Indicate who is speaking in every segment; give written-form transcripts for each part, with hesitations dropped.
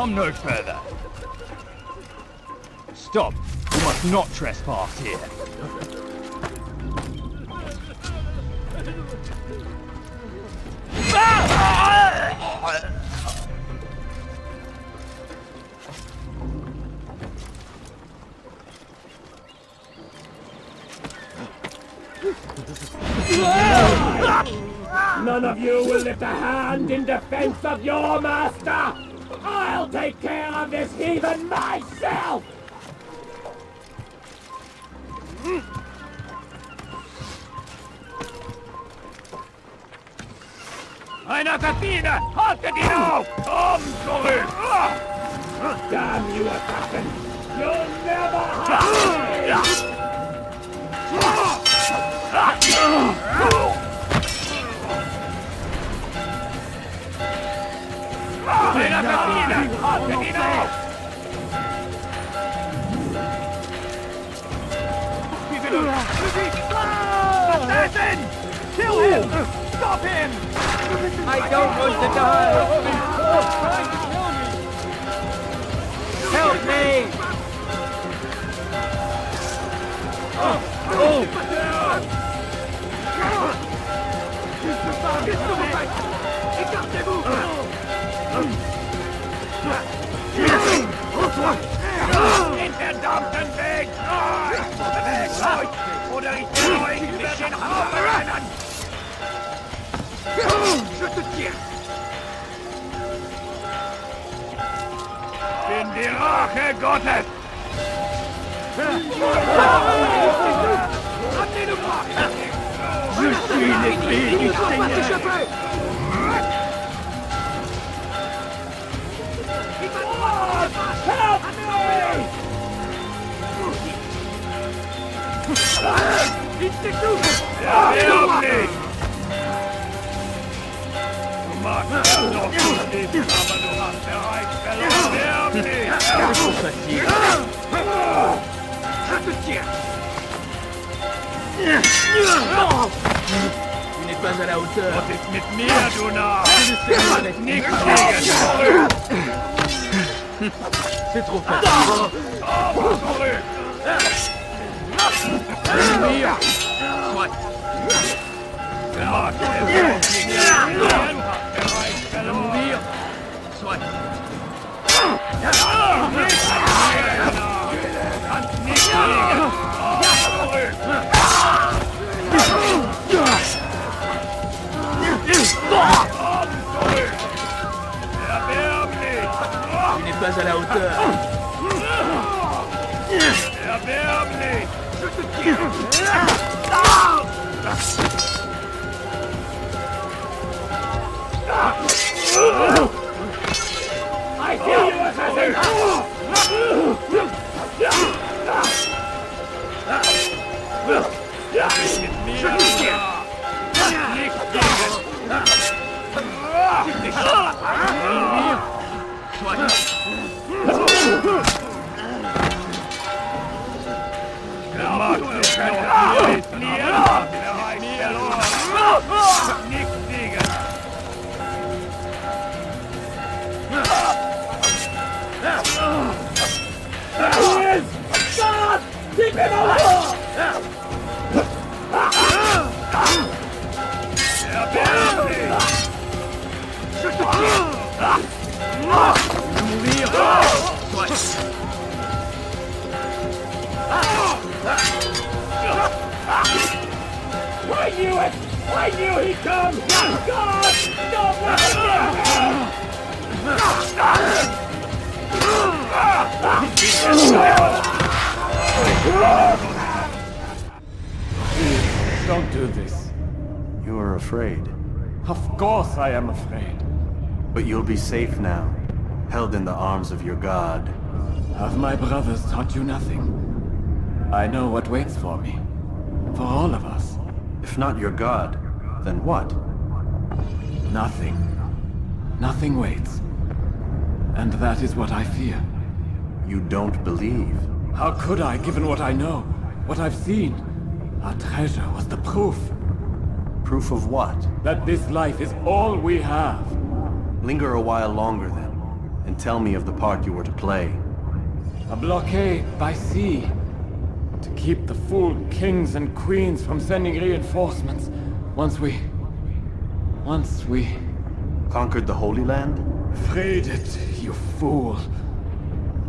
Speaker 1: Come no further. Stop. You must not trespass here.
Speaker 2: None of you will lift a hand in defense of your master! I'll take care of this heathen myself!
Speaker 3: Einer Kabine! Haltet ihn auf! Komm zurück!
Speaker 2: Damn you, assassin! You'll never hide!
Speaker 3: Einer Kabine! Haltet ihn auf! Assassin! Kill him! Stop him!
Speaker 4: I don't want to die! Help me!
Speaker 3: Den verdammten Weg! Weg euch! Oder ich werde euch über den Haufen rennen! Bin die Rache Gottes! Erwerb nicht! Du magst es noch nicht leben, aber du hast bereits verloren! Erwerb nicht!
Speaker 4: Tu n'es pas à la hauteur.
Speaker 3: Was ist mit mir, du Narr? Nichts gegen zurück!
Speaker 4: C'est trop facile.
Speaker 3: Aber zurück!
Speaker 4: Mir. Soit.
Speaker 3: Du magst es noch nicht leben, du hast bereits verloren!
Speaker 4: Mourir. Soit.
Speaker 3: Nicht gegen Narr! Du kannst nicht fliegen! Aber zurück!
Speaker 4: Tu n'es pas à la hauteur.
Speaker 3: Erwerb nicht!
Speaker 2: I kill you, assassin!
Speaker 3: Mit mir, du Narr! Nicht gegen! Du magst es noch nicht fliehen, hast bereits verloren! Nichts gegen!
Speaker 2: He is! God! Keep him alive!
Speaker 3: Erwerb nicht!
Speaker 4: Mourir. Soit.
Speaker 2: I knew it! I knew he'd come! God! Don't let him
Speaker 5: Don't do this.
Speaker 6: You are afraid,
Speaker 5: Of course I am afraid.
Speaker 6: but you'll be safe now, held in the arms of your god.
Speaker 5: Have my brothers taught you nothing? I know what waits for me. For all of us.
Speaker 6: If not your god, Then what?
Speaker 5: Nothing. Nothing waits. And that is what I fear.
Speaker 6: You don't believe.
Speaker 5: How could I, given what I know? What I've seen? Our treasure was the proof.
Speaker 6: Proof of what?
Speaker 5: That this life is all we have.
Speaker 6: Linger a while longer then, and tell me of the part you were to play.
Speaker 5: A blockade by sea. To keep the fool kings and queens from sending reinforcements. Once we...
Speaker 6: Conquered the Holy Land?
Speaker 5: freed it, you fool.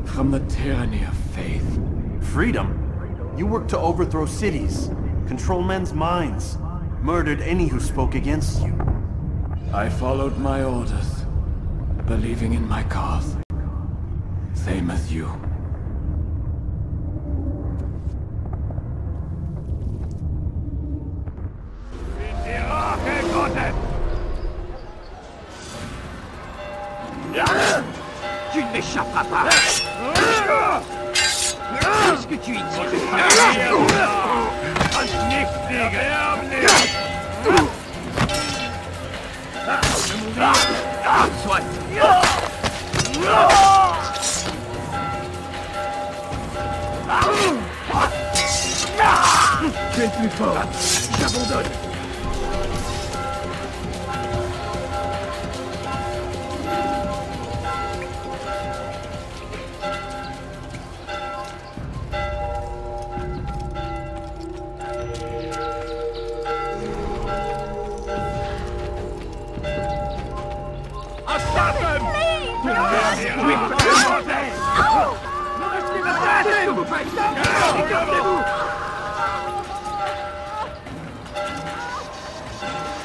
Speaker 5: From the tyranny of faith.
Speaker 6: Freedom? You worked to overthrow cities, control men's minds, murdered any who spoke against you.
Speaker 5: I followed my orders, believing in my cause. Same as you.
Speaker 3: Tu ne m'échapperas pas. Qu'est-ce que tu y dis?
Speaker 4: Soit.
Speaker 3: Tu es le plus fort. J'abandonne.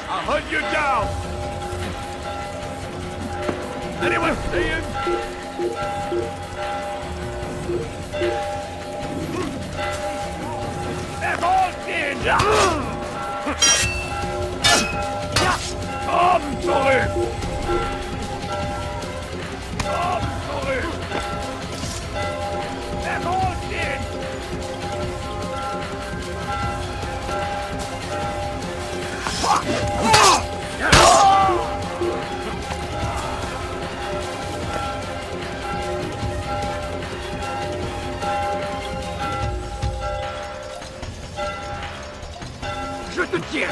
Speaker 2: I'll hunt you down! Anyone see him? They're all dead! Come, sorry! Come, sorry! They're all dead!
Speaker 3: Je te tiens.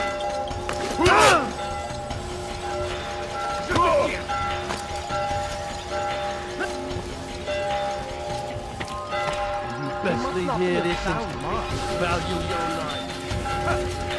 Speaker 3: Je te tiens.
Speaker 7: You best leave here this instant. Value your life.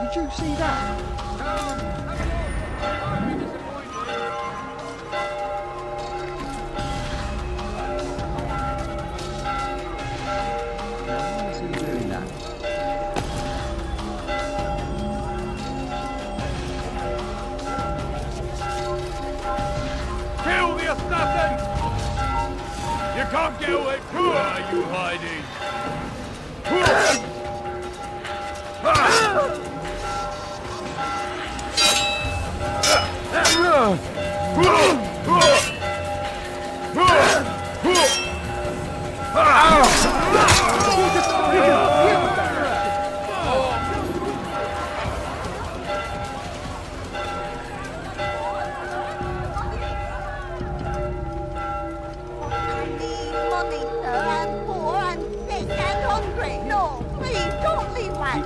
Speaker 7: Did you see that? Why is he doing that?
Speaker 2: Kill the assassin! You can't get away! Where are you hiding?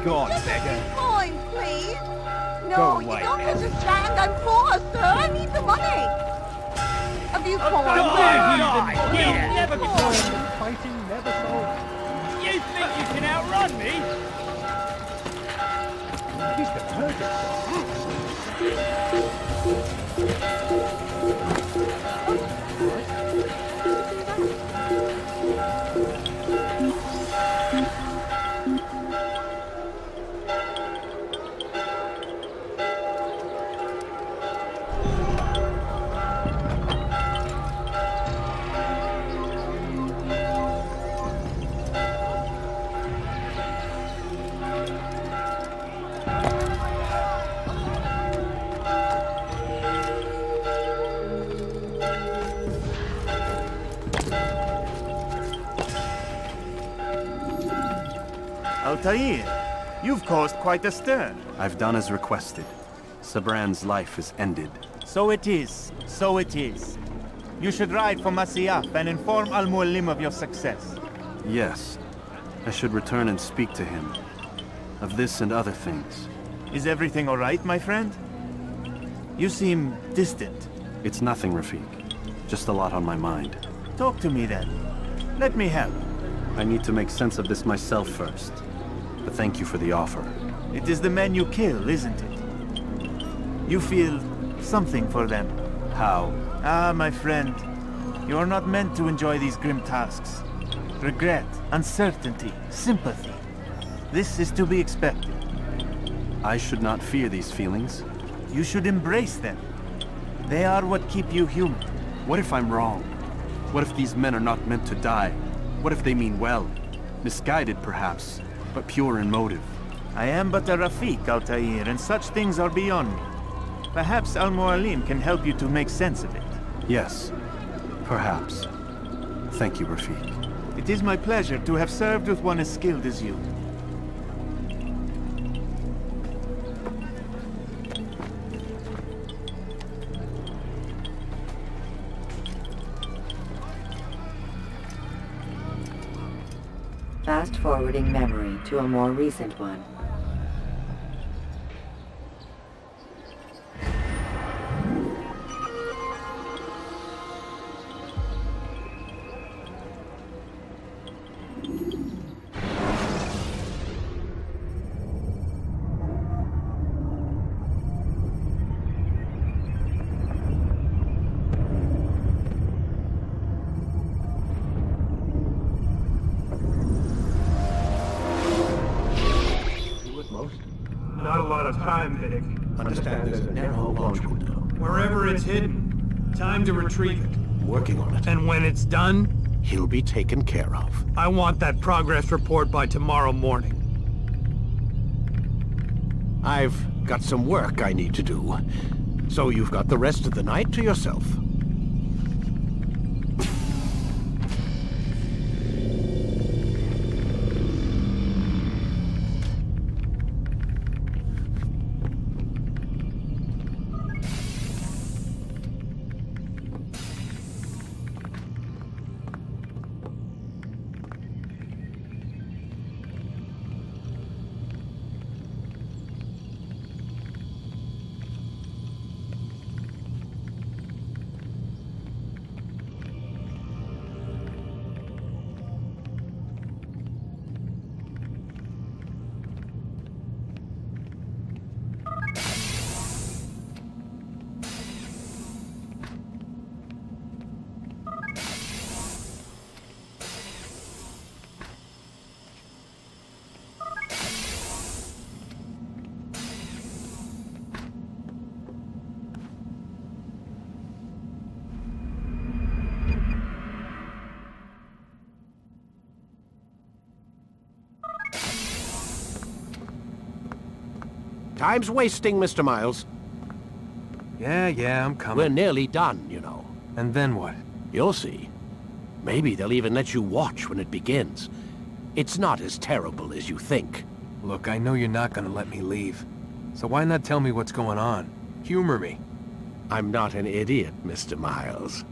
Speaker 1: Go on, beggar.
Speaker 8: Mine, please.
Speaker 1: Go
Speaker 8: No, you
Speaker 1: away,
Speaker 8: don't
Speaker 1: Ed.
Speaker 8: understand. I'm poor, sir. I need the money. Have you coined
Speaker 1: You'll
Speaker 8: Yeah.
Speaker 1: never be fighting never sold. You think you can outrun me? He's the perfect.
Speaker 9: Altair, you've caused quite a stir.
Speaker 6: I've done as requested. Sabran's life is ended.
Speaker 9: So it is. So it is. You should ride for Masyaf and inform Al-Mualim of your success.
Speaker 6: Yes. I should return and speak to him. Of this and other things.
Speaker 9: Is everything all right, my friend? You seem distant.
Speaker 6: It's nothing, Rafik. Just a lot on my mind.
Speaker 9: Talk to me then. Let me help.
Speaker 6: I need to make sense of this myself first. But thank you for the offer.
Speaker 9: It is the men you kill, isn't it? You feel something for them.
Speaker 6: How?
Speaker 9: Ah, my friend. You are not meant to enjoy these grim tasks. Regret, uncertainty, sympathy. This is to be expected.
Speaker 6: I should not fear these feelings.
Speaker 9: You should embrace them. They are what keep you human.
Speaker 6: What if I'm wrong? What if these men are not meant to die? What if they mean well? Misguided, perhaps, but pure in motive.
Speaker 9: I am but a Rafik, Altair, and such things are beyond me. Perhaps Al-Mualim can help you to make sense of it.
Speaker 6: Yes, perhaps. Thank you, Rafik.
Speaker 9: It is my pleasure to have served with one as skilled as you.
Speaker 10: Fast-forwarding memory to a more recent one.
Speaker 3: Not a lot of time, Vidic.
Speaker 11: Understand there's a narrow launch window.
Speaker 3: Wherever it's hidden, time to retrieve it.
Speaker 11: Working on it.
Speaker 3: And when it's done,
Speaker 11: He'll be taken care of.
Speaker 3: I want that progress report by tomorrow morning.
Speaker 11: I've got some work I need to do. So you've got the rest of the night to yourself. Time's wasting, Mr. Miles.
Speaker 1: Yeah, I'm coming.
Speaker 11: We're nearly done, you know.
Speaker 1: And then what?
Speaker 11: You'll see. Maybe they'll even let you watch when it begins. It's not as terrible as you think.
Speaker 1: Look, I know you're not gonna let me leave. So why not tell me what's going on? Humor me.
Speaker 11: I'm not an idiot, Mr. Miles.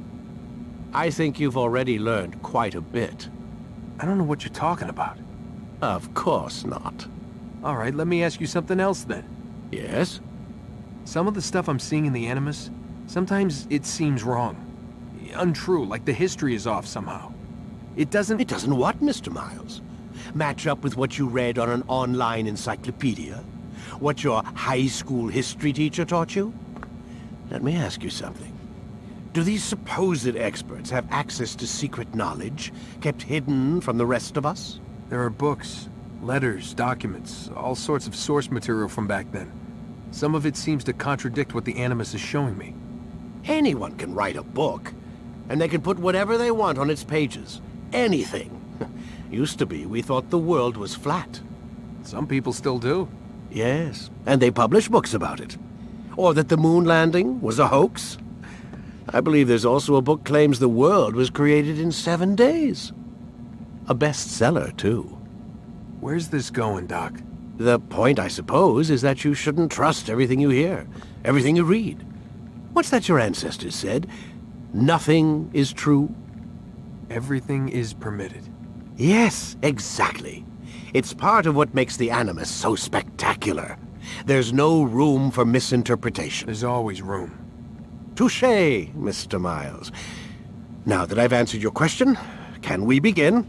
Speaker 11: I think you've already learned quite a bit.
Speaker 1: I don't know what you're talking about.
Speaker 11: Of course not.
Speaker 1: All right, let me ask you something else then.
Speaker 11: Yes?
Speaker 1: Some of the stuff I'm seeing in the Animus, sometimes it seems wrong. Untrue, like the history is off somehow. It doesn't...
Speaker 11: It doesn't what, Mr. Miles? Match up with what you read on an online encyclopedia? what your high school history teacher taught you? Let me ask you something. Do these supposed experts have access to secret knowledge kept hidden from the rest of us?
Speaker 1: There are books, letters, documents, all sorts of source material from back then. Some of it seems to contradict what the Animus is showing me.
Speaker 11: Anyone can write a book, and they can put whatever they want on its pages. Anything. Used to be, we thought the world was flat.
Speaker 1: Some people still do.
Speaker 11: Yes, and they publish books about it. Or that the moon landing was a hoax. I believe there's also a book claims the world was created in 7 days. A bestseller, too.
Speaker 1: Where's this going, Doc?
Speaker 11: The point, I suppose, is that you shouldn't trust everything you hear, everything you read. What's that your ancestors said? Nothing is true?
Speaker 1: Everything is permitted.
Speaker 11: Yes, exactly. It's part of what makes the Animus so spectacular. There's no room for misinterpretation.
Speaker 1: There's always room.
Speaker 11: Touché, Mr. Miles. Now that I've answered your question, can we begin?